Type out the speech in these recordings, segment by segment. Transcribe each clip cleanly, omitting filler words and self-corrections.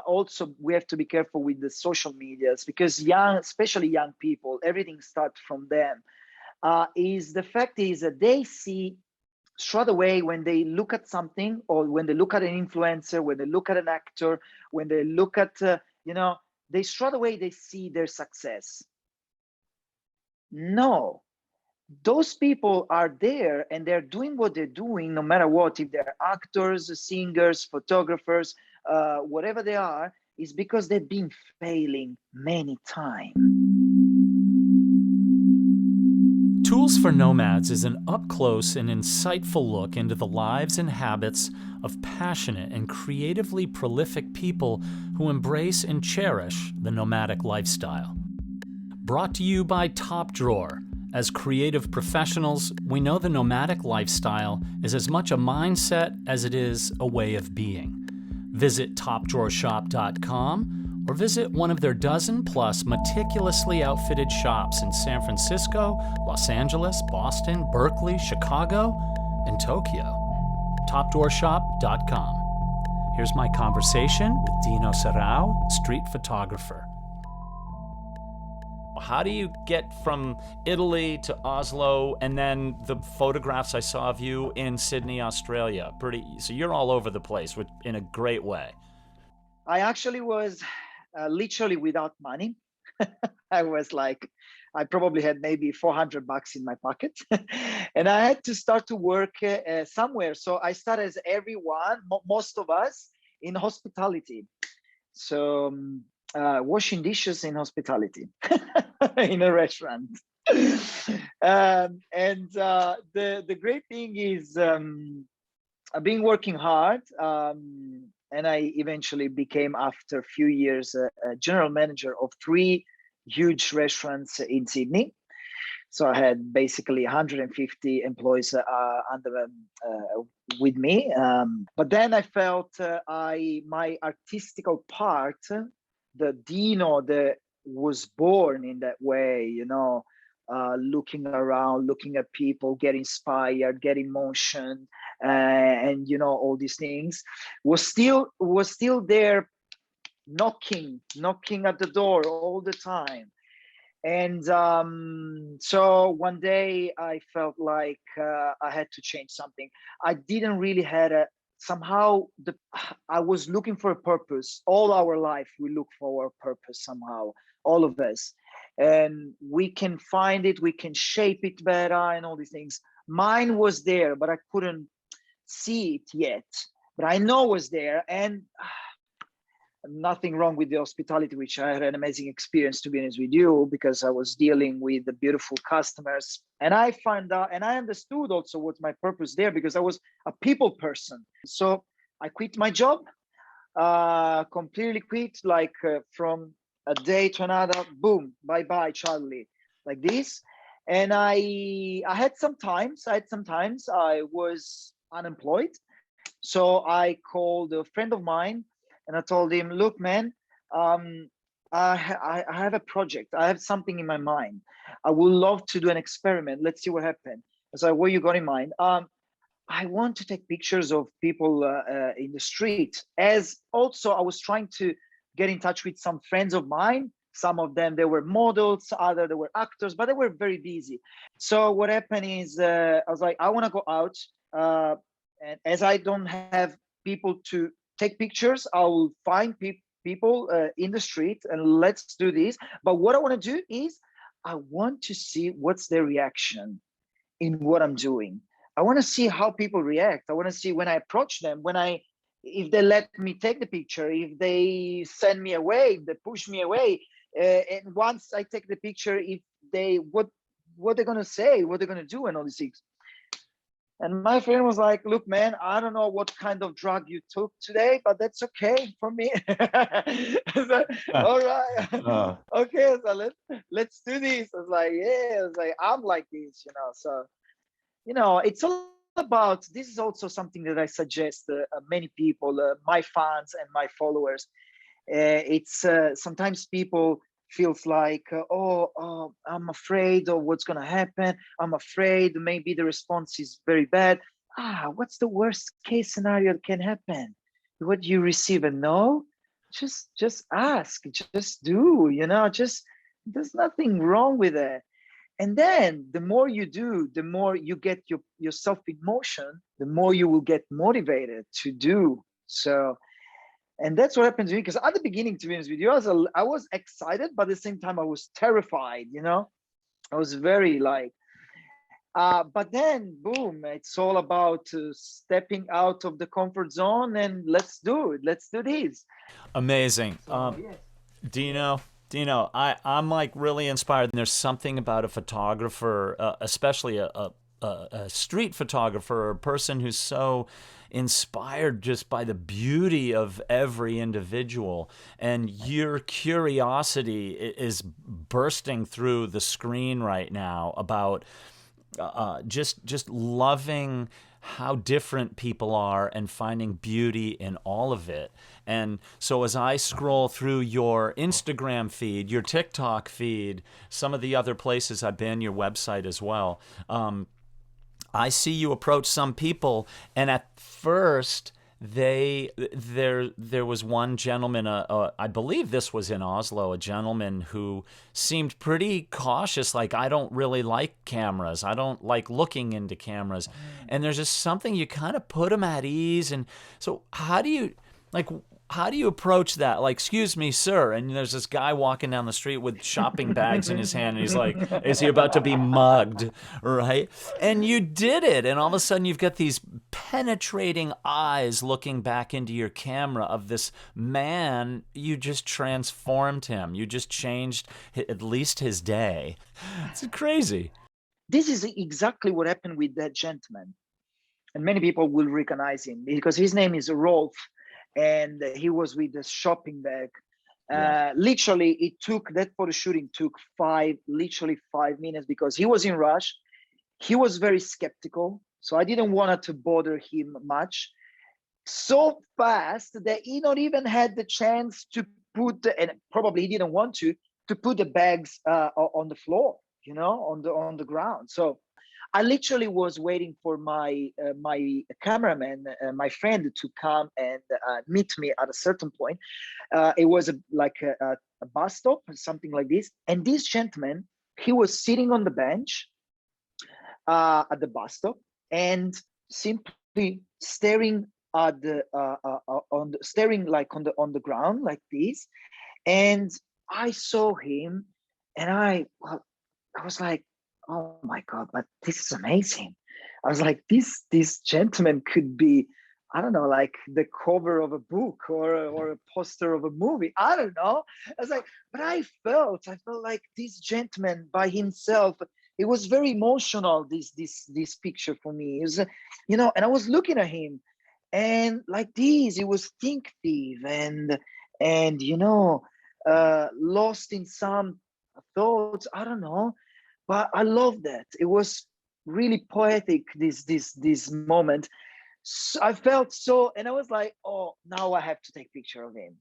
also we have to be careful with the social medias, because especially young people, everything starts from them. Is the fact is that they see straight away when they look at something, or when they look at an influencer, when they look at an actor, when they look at, they straight away, they see their success. No, those people are there and they're doing what they're doing, no matter what, if they're actors, singers, photographers, whatever they are, is because they've been failing many times. Tools for Nomads is an up-close and insightful look into the lives and habits of passionate and creatively prolific people who embrace and cherish the nomadic lifestyle. Brought to you by Top Drawer. As creative professionals, we know the nomadic lifestyle is as much a mindset as it is a way of being. Visit topdrawershop.com or visit one of their dozen-plus meticulously outfitted shops in San Francisco, Los Angeles, Boston, Berkeley, Chicago, and Tokyo. topdrawershop.com. Here's my conversation with Dino Serrao, street photographer. How do you get from Italy to Oslo, and then the photographs I saw of you in Sydney, Australia? So you're all over the place in a great way. I actually was literally without money. I was like, I probably had maybe $400 in my pocket, and I had to start to work somewhere. So I started, as everyone, most of us, in hospitality. So washing dishes in hospitality in a restaurant. The great thing is, I've been working hard, and I eventually became, after a few years, a general manager of 3 huge restaurants in Sydney. So I had basically 150 employees with me. But then I felt my artistical part, the Dino that was born in that way, looking around, looking at people, get inspired, get emotion, and all these things, was still there, knocking at the door all the time. And so one day I felt like I had to change something. I didn't really had I was looking for a purpose. All our life we look for a purpose somehow, all of us, and we can find it, we can shape it better, and all these things. Mine was there, but I couldn't see it yet, but I know it was there. And nothing wrong with the hospitality, which I had an amazing experience, to be honest with you, because I was dealing with the beautiful customers, and I found out, and I understood also what my purpose there, because I was a people person. So I quit my job, completely quit, like from a day to another, boom, bye Charlie, like this. And I had some times I was unemployed, so I called a friend of mine. And I told him, look, man, I have a project. I have something in my mind. I would love to do an experiment. Let's see what happens. I was like, what you got in mind? I want to take pictures of people in the street. As also, I was trying to get in touch with some friends of mine. Some of them, they were models, others, they were actors, but they were very busy. So what happened is, I was like, I want to go out. And as I don't have people to take pictures, I'll find people in the street, and let's do this. But what I want to do is, I want to see what's their reaction in what I'm doing. I want to see how people react. I want to see when I approach them, if they let me take the picture, if they send me away, if they push me away. And once I take the picture, if they, what they're going to say, what they're going to do, and all these things. And my friend was like, look, man, I don't know what kind of drug you took today, but that's okay for me. So, all right. Okay, so let's do this. I was like, yeah, I was like, I'm like this, So, it's all about, this is also something that I suggest many people, my fans and my followers. It's sometimes people feels like, I'm afraid of what's going to happen. I'm afraid maybe the response is very bad. What's the worst case scenario that can happen? What, you receive a no? just ask, just do, just, there's nothing wrong with it. And then the more you do, the more you get yourself in motion, the more you will get motivated to do. So, and that's what happened to me, because at the beginning, to be honest with you, I was excited, but at the same time I was terrified. I was very like, but then boom, it's all about stepping out of the comfort zone, and let's do it. Let's do this. Amazing. So, yes. Dino, I'm like really inspired. And there's something about a photographer, especially a street photographer, a person who's so inspired just by the beauty of every individual. And your curiosity is bursting through the screen right now about just loving how different people are and finding beauty in all of it. And so as I scroll through your Instagram feed, your TikTok feed, some of the other places I've been, your website as well, I see you approach some people, and at first there was one gentleman, I believe this was in Oslo, a gentleman who seemed pretty cautious, like, I don't really like cameras, I don't like looking into cameras. And there's just something, you kind of put him at ease. And so how do you approach that? Like, excuse me, sir. And there's this guy walking down the street with shopping bags in his hand, and he's like, is he about to be mugged? Right? And you did it. And all of a sudden you've got these penetrating eyes looking back into your camera of this man. You just transformed him. You just changed at least his day. It's crazy. This is exactly what happened with that gentleman. And many people will recognize him because his name is Rolf. And he was with a shopping bag. Yeah. Literally, that photo shooting took literally 5 minutes, because he was in rush. He was very skeptical. So I didn't want to bother him much. So fast that he not even had the chance to and probably he didn't want to put the bags on the floor, on the ground. So I literally was waiting for my cameraman, my friend, to come and meet me at a certain point. It was like a bus stop, something like this. And this gentleman, he was sitting on the bench at the bus stop and simply staring at staring like on the ground like this. And I saw him, and I was like, oh my God, but this is amazing. I was like, this gentleman could be, I don't know, like the cover of a book or a poster of a movie. I don't know. I was like, but I felt like this gentleman by himself. It was very emotional, this picture for me. It was, and I was looking at him, and like this, it was thinkative and lost in some thoughts. I don't know. But I love that. It was really poetic, this moment. So I felt so, and I was like, oh, now I have to take a picture of him.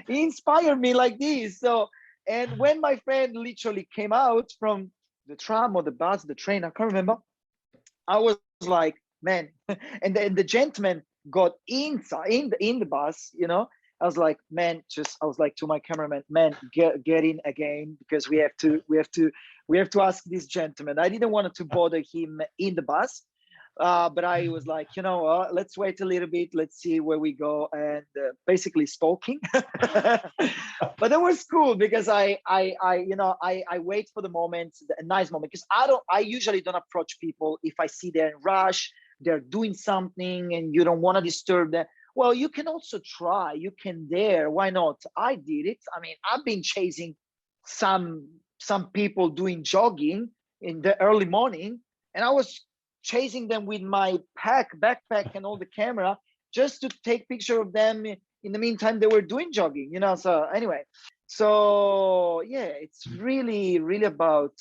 He inspired me like this. So, and when my friend literally came out from the tram or the bus, the train, I can't remember, I was like, man, and then the gentleman got inside in the bus, I was like, man, I was like to my cameraman, man, get in again, because we have to ask this gentleman. I didn't want to bother him in the bus, but I was like, let's wait a little bit, let's see where we go, and basically stalking. But that was cool, because I wait for the moment, a nice moment, because I usually don't approach people if I see they're in rush, they're doing something, and you don't want to disturb them. Well, you can also try, you can dare, why not? I did it. I mean, I've been chasing some people doing jogging in the early morning, and I was chasing them with my backpack and all the camera, just to take picture of them. In the meantime, they were doing jogging, so anyway. So yeah, it's really, really about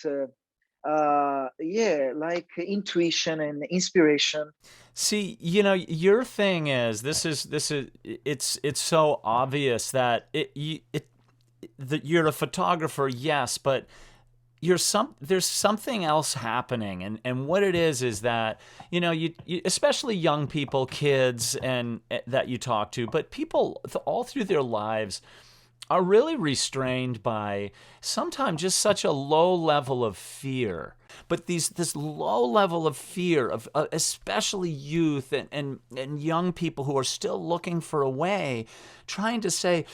like intuition and inspiration. See, your thing is it's so obvious that that you're a photographer, yes, but there's something else happening, and what it is that, you especially young people, kids, and that you talk to, but people all through their lives are really restrained by sometimes just such a low level of fear. But this low level of fear of especially youth and young people who are still looking for a way, trying to say,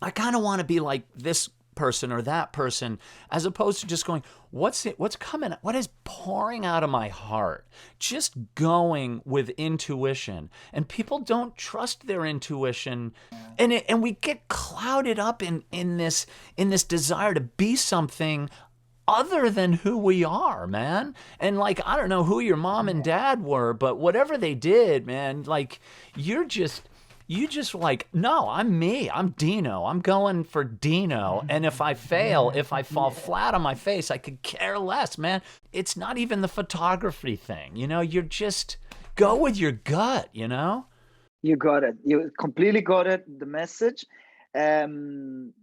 I kind of want to be like this person or that person, as opposed to just going, what's coming, what is pouring out of my heart, just going with intuition. And people don't trust their intuition, and we get clouded up in this desire to be something other than who we are, man. And like, I don't know who your mom and dad were, but whatever they did, man, like, you just like, no, I'm me. I'm Dino. I'm going for Dino. And if I fail, if I fall flat on my face, I could care less, man. It's not even the photography thing. You're just go with your gut, You got it. You completely got it. The message. I'm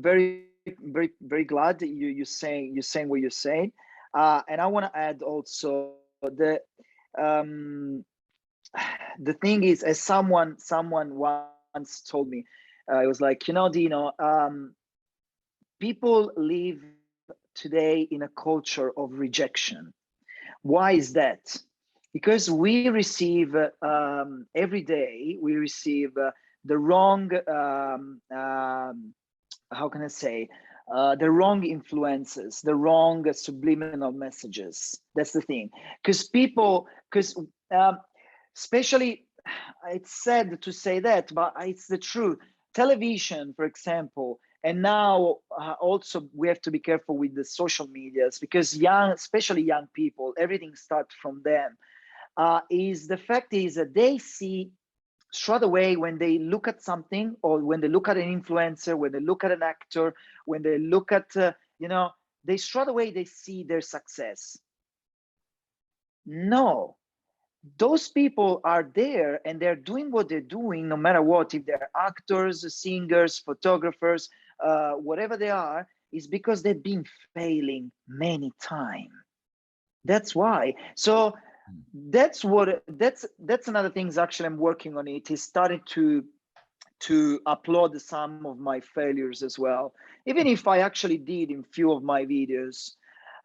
very, very, very glad that you're saying what you're saying. And I want to add also the thing is, as someone once told me, it was like, Dino, people live today in a culture of rejection. Why is that? Because we receive every day, we receive the wrong, how can I say, the wrong influences, the wrong subliminal messages. That's the thing. Because especially, it's sad to say that, but it's the truth. Television, for example, and now also we have to be careful with the social medias, because especially young people, everything starts from them. The fact is that they see straight away when they look at something, or when they look at an influencer, when they look at an actor, when they look at, they straight away, they see their success. No, those people are there and they're doing what they're doing, no matter what, if they're actors, singers, photographers, whatever they are, is because they've been failing many times. That's why. So that's another thing. Actually, I'm working on it, is starting to upload some of my failures as well, even if I actually did in few of my videos.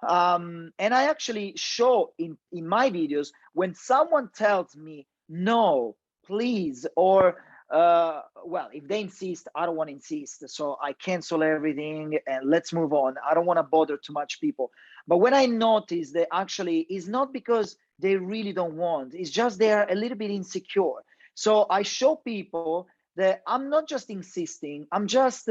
And I actually show in my videos, when someone tells me no, please, or well, if they insist, I don't want to insist, so I cancel everything and let's move on. I don't want to bother too much people. But when I notice that actually is not because they really don't want, it's just they're a little bit insecure, so I show people that I'm not just insisting, I'm just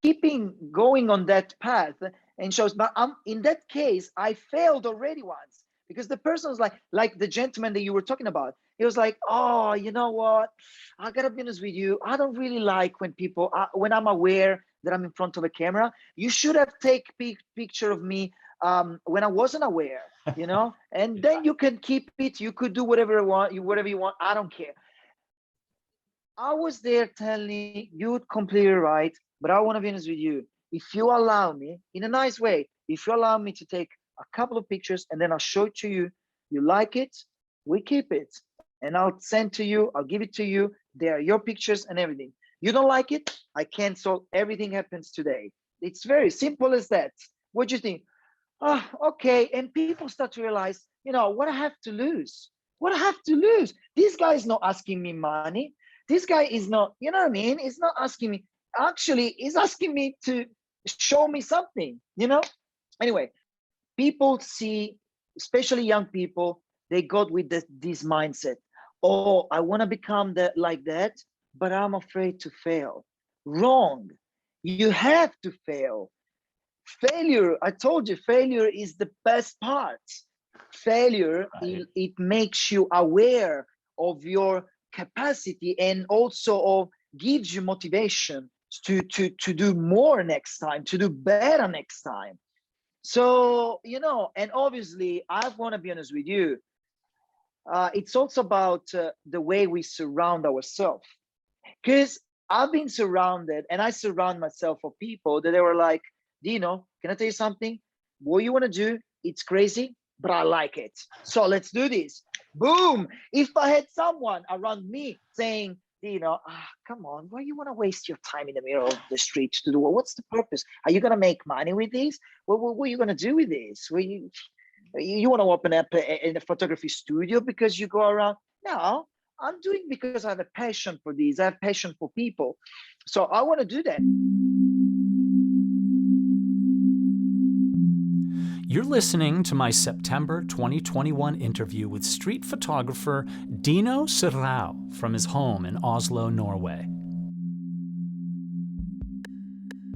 keeping going on that path, and shows. But in that case, I failed already once, because the person was like the gentleman that you were talking about. He was like, oh, you know what? I gotta be honest with you. I don't really like when people, when I'm aware that I'm in front of a camera. You should have taken picture of me when I wasn't aware, and then you can keep it. You could do whatever you want. I don't care. I was there telling you completely right, but I want to be honest with you. If you allow me, in a nice way, if you allow me to take a couple of pictures and then I'll show it to you, you like it, we keep it. And I'll send to you, I'll give it to you. They are your pictures and everything. You don't like it, I cancel. Everything happens today. It's very simple as that. What do you think? Oh, okay. And people start to realize, what I have to lose. What I have to lose. This guy is not asking me money. This guy is not, you know what I mean? He's not asking me. Actually, he's asking me to show me something, Anyway, people see, especially young people, they got with this mindset. Oh, I want to become like that, but I'm afraid to fail. Wrong. You have to fail. Failure, I told you, failure is the best part. Failure, right. It makes you aware of your capacity, and also gives you motivation to do more next time, to do better next time. So, and obviously, I want to be honest with you, it's also about the way we surround ourselves. Because I've been surrounded, and I surround myself of people that they were like, Dino, can I tell you something? What you want to do, it's crazy, but I like it. So let's do this. Boom. If I had someone around me saying, come on, why you want to waste your time in the middle of the street to do what's the purpose? Are you going to make money with this? What are you going to do with this? You want to open up a photography studio because you go around? No, I'm doing because I have a passion for this. I have passion for people. So I want to do that. You're listening to my September 2021 interview with street photographer Dino Serrao from his home in Oslo, Norway.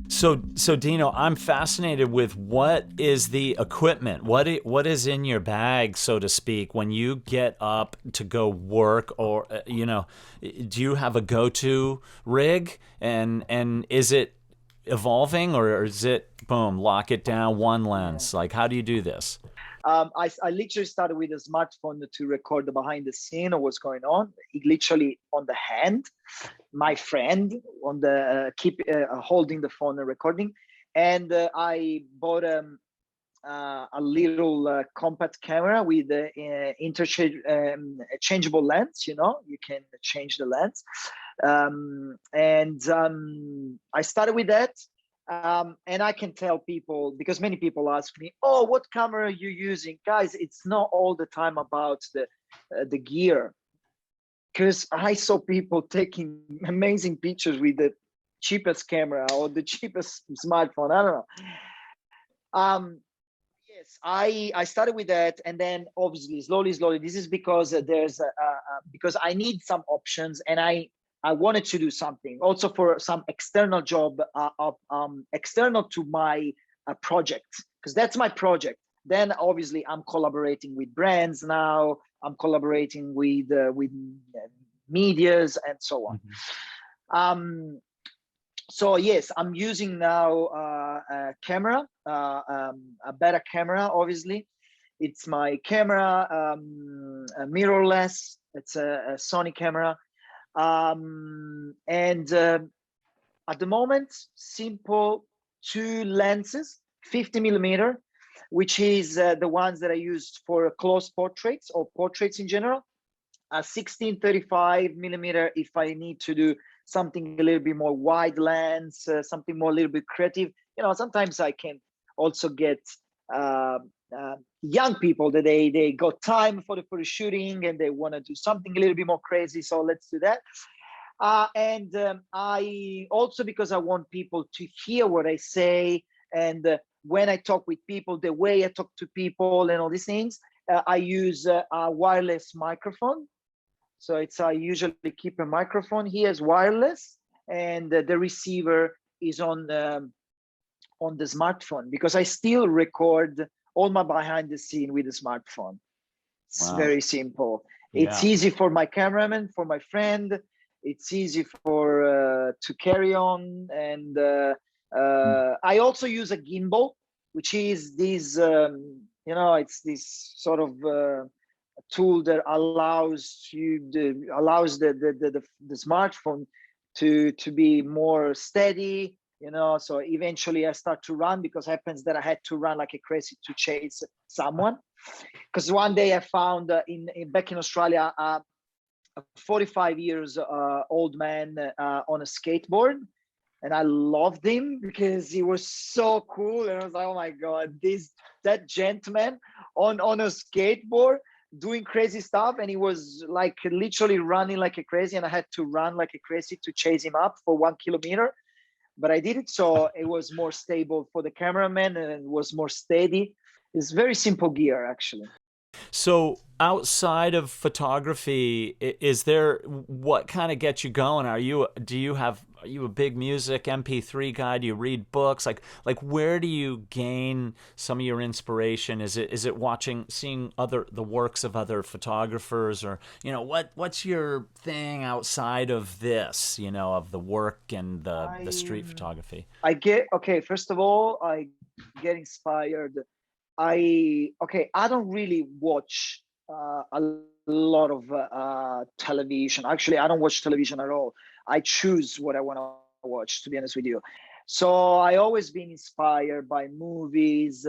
So Dino, I'm fascinated with what is the equipment, what is in your bag, so to speak, when you get up to go work, or do you have a go-to rig, and is it evolving, or is it boom, lock it down, one lens? Like, how do you do this? I literally started with a smartphone to record the behind the scene of what's going on. Literally on the hand, my friend on the holding the phone and recording, and I bought a little compact camera with interchangeable lens. You can change the lens, and I started with that. And I can tell people, because many people ask me, oh, what camera are you using? Guys, it's not all the time about the gear, because I saw people taking amazing pictures with the cheapest camera or the cheapest smartphone. I don't know. Yes, I started with that, and then obviously slowly. This is because because I need some options, and I wanted to do something also for some external job, external to my project, because that's my project. Then obviously I'm collaborating with brands now. I'm collaborating with medias and so on. Mm-hmm. So yes, I'm using now a camera, a better camera. Obviously, it's my camera, mirrorless. It's a Sony camera. And at the moment, simple 2 lenses, 50mm, which is the ones that I used for close portraits or portraits in general. 16-35mm if I need to do something a little bit more wide lens, something more a little bit creative. Sometimes I can also get young people that they got time for the shooting and they want to do something a little bit more crazy, so let's do that. And I also, because I want people to hear what I say, and when I talk with people, the way I talk to people and all these things, I use a wireless microphone. So I usually keep a microphone here as wireless, and the receiver is on the smartphone, because I still record all my behind the scene with the smartphone. It's very simple. Yeah. It's easy for my cameraman, for my friend. It's easy for to carry on, and I also use a gimbal, which is this it's this sort of tool that allows the smartphone to be more steady. So eventually I start to run, because it happens that I had to run like a crazy to chase someone, because one day I found back in Australia a 45 years old man on a skateboard, and I loved him because he was so cool, and I was like, oh my god, that gentleman on a skateboard doing crazy stuff, and he was like literally running like a crazy, and I had to run like a crazy to chase him up for 1 kilometer. But I did it, so it was more stable for the cameraman, and it was more steady. It's very simple gear, actually. So outside of photography, what kind of gets you going? Are you a big music MP3 guy? Do you read books? Like where do you gain some of your inspiration? Is it seeing the works of other photographers, or what's your thing outside of this, of the work and the street photography? First of all, I get inspired. I don't really watch a lot of television. Actually, I don't watch television at all. I choose what I want to watch, to be honest with you. So I always been inspired by movies,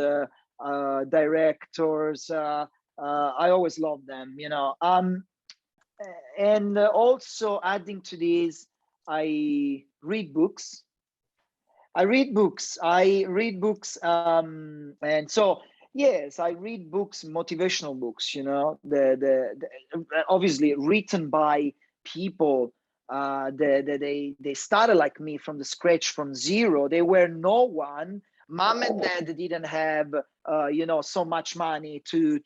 directors. I always love them, you know. And also adding to this, I read books. And so yes, I read books, motivational books. You know, the obviously written by people. They started like me from the scratch, from zero. They were no one. Mom and dad didn't have, you know, so much money to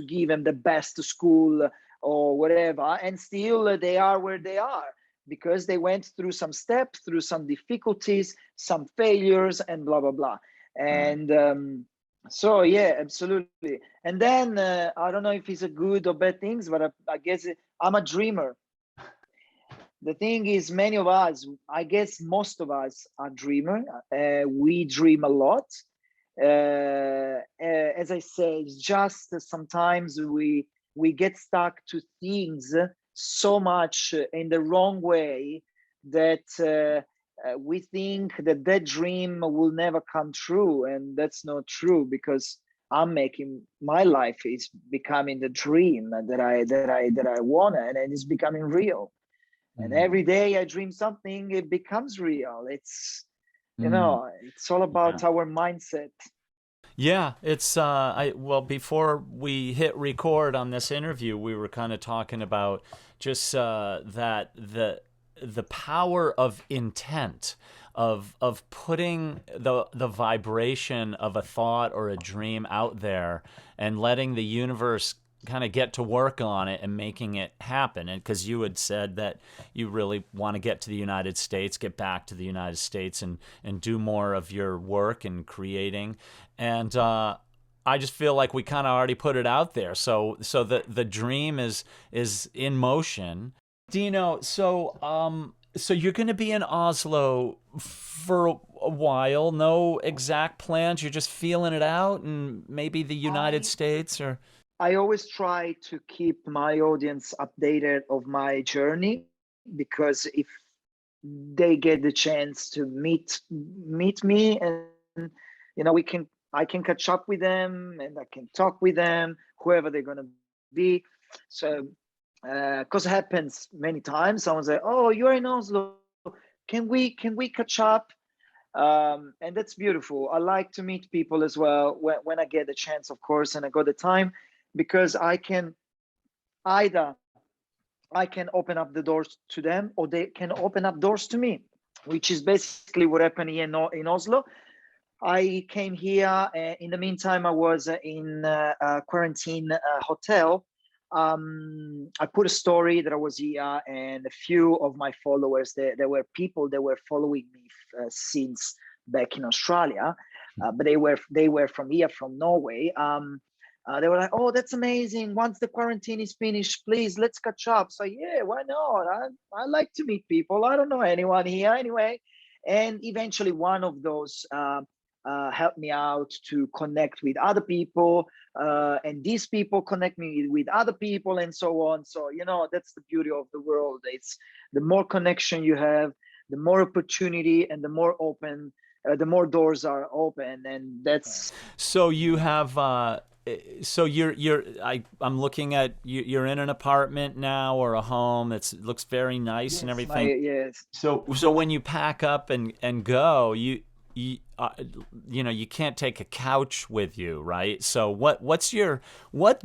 give them the best school or whatever, and still they are where they are because they went through some steps, through some difficulties, some failures, and blah blah blah. And so yeah, absolutely. And then I don't know if it's a good or bad things, but I guess I'm a dreamer. The thing is, many of us, I guess most of us are dreamer. We dream a lot. As I say, it's just sometimes we get stuck to things so much in the wrong way that we think that that dream will never come true, and that's not true, because I'm making my life is becoming the dream that I want, and it's becoming real. And every day I dream something, it becomes real. It's, you know, it's all about our mindset. Yeah, it's well, before we hit record on this interview, we were kind of talking about just that the power of intent, of putting the vibration of a thought or a dream out there and letting the universe kind of get to work on it and making it happen. And because you had said that you really want to get to the United States, get back to the United States, and do more of your work and creating. And I just feel like we kind of already put it out there. So the dream is in motion. Dino, so you're going to be in Oslo for a while. No exact plans. You're just feeling it out, and maybe the United States, or I always try to keep my audience updated of my journey, because if they get the chance to meet me, and you know, I can catch up with them, and I can talk with them, whoever they're gonna be. So because it happens many times, someone say, "Oh, you're in Oslo. Can we catch up?" And that's beautiful. I like to meet people as well when I get the chance, of course, and I got the time, because either I can open up the doors to them, or they can open up doors to me, which is basically what happened here in Oslo. I came here. In the meantime, I was in a quarantine hotel. I put a story that I was here, and a few of my followers, there were people that were following me since back in Australia, but they were from here, from Norway. They were like, "Oh, that's amazing! Once the quarantine is finished, please let's catch up." So yeah, why not? I like to meet people. I don't know anyone here anyway, and eventually one of those helped me out to connect with other people, and these people connect me with other people, and so on. So you know, that's the beauty of the world. It's the more connection you have, the more opportunity, and the more open, the more doors are open, and that's. So you have so I'm looking at you, you're in an apartment now, or a home. It looks very nice, Yes, and everything. yes. So when you pack up and go, you you know, you can't take a couch with you, right? So what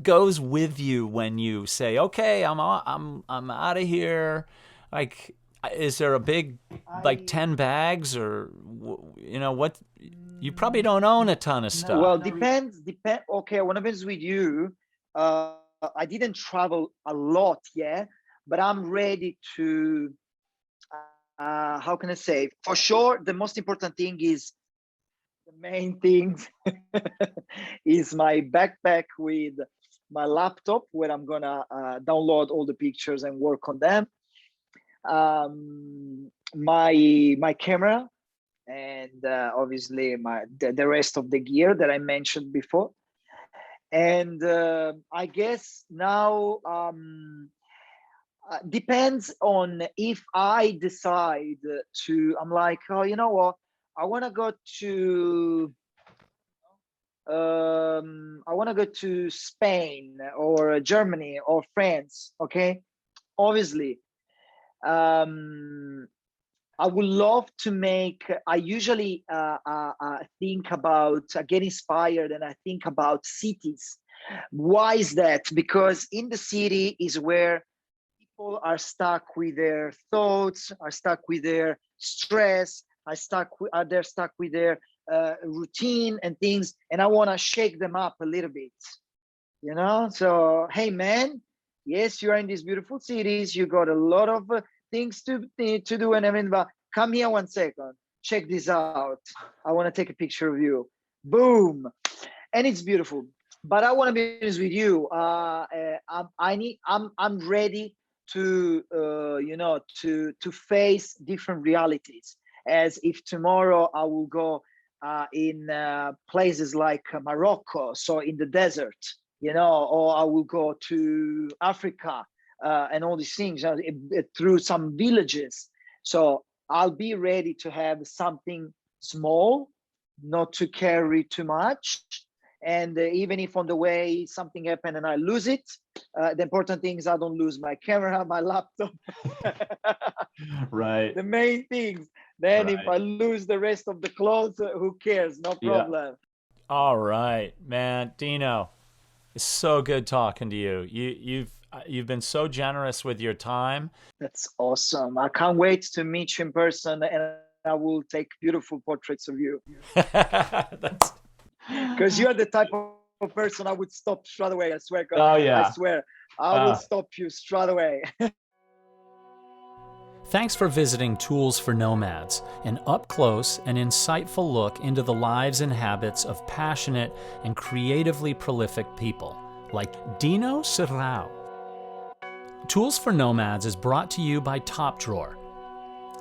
goes with you when you say, okay, I'm out of here? Like, is there a big, like, 10 bags, or you know what? You probably don't own a ton of stuff. Well, depends. Okay, when I was with you, I didn't travel a lot yet, but I'm ready to. How can I say? For sure, the most important thing is the main thing is my backpack with my laptop, where I'm gonna download all the pictures and work on them. My camera, and obviously the rest of the gear that I mentioned before. And I guess now depends on if I decide to, I'm like, oh, you know what, I want to go to Spain or Germany or France. Okay, obviously, I would love to make. I usually think about get inspired, and I think about cities. Why is that? Because in the city is where people are stuck with their thoughts, are stuck with their stress, they're stuck with their routine and things, and I want to shake them up a little bit, you know. So hey man, yes, you are in these beautiful cities, you got a lot of things to do and everything, but come here 1 second, check this out, I want to take a picture of you, boom, and it's beautiful. But I want to be honest with you, I'm ready to to face different realities, as if tomorrow I will go in places like Morocco, so in the desert, you know, or I will go to Africa and all these things through some villages. So I'll be ready to have something small, not to carry too much. And even if on the way something happened and I lose it, the important thing is I don't lose my camera, my laptop. Right. The main things. Then Right. if I lose the rest of the clothes, who cares? No problem. All right, man. Dino, it's so good talking to you. You've been so generous with your time. That's awesome. I can't wait to meet you in person, and I will take beautiful portraits of you. That's... Because you're the type of person I would stop straight away. I swear, God. Oh, yeah. I swear. I will stop you straight away. Thanks for visiting Tools for Nomads, an up-close and insightful look into the lives and habits of passionate and creatively prolific people, like Dino Serrao. Tools for Nomads is brought to you by Top Drawer.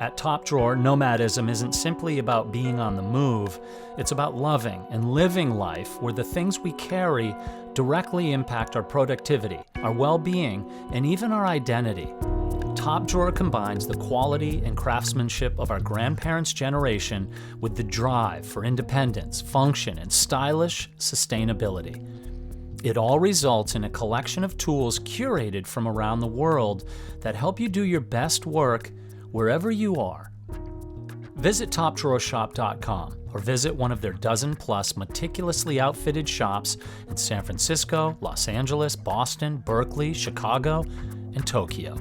At Top Drawer, nomadism isn't simply about being on the move, it's about loving and living life where the things we carry directly impact our productivity, our well-being, and even our identity. Top Drawer combines the quality and craftsmanship of our grandparents' generation with the drive for independence, function, and stylish sustainability. It all results in a collection of tools curated from around the world that help you do your best work wherever you are. Visit TopDrawerShop.com or visit one of their dozen-plus meticulously outfitted shops in San Francisco, Los Angeles, Boston, Berkeley, Chicago, and Tokyo.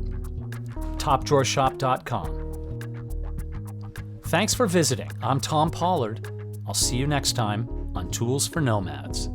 TopDrawerShop.com. Thanks for visiting. I'm Tom Pollard. I'll see you next time on Tools for Nomads.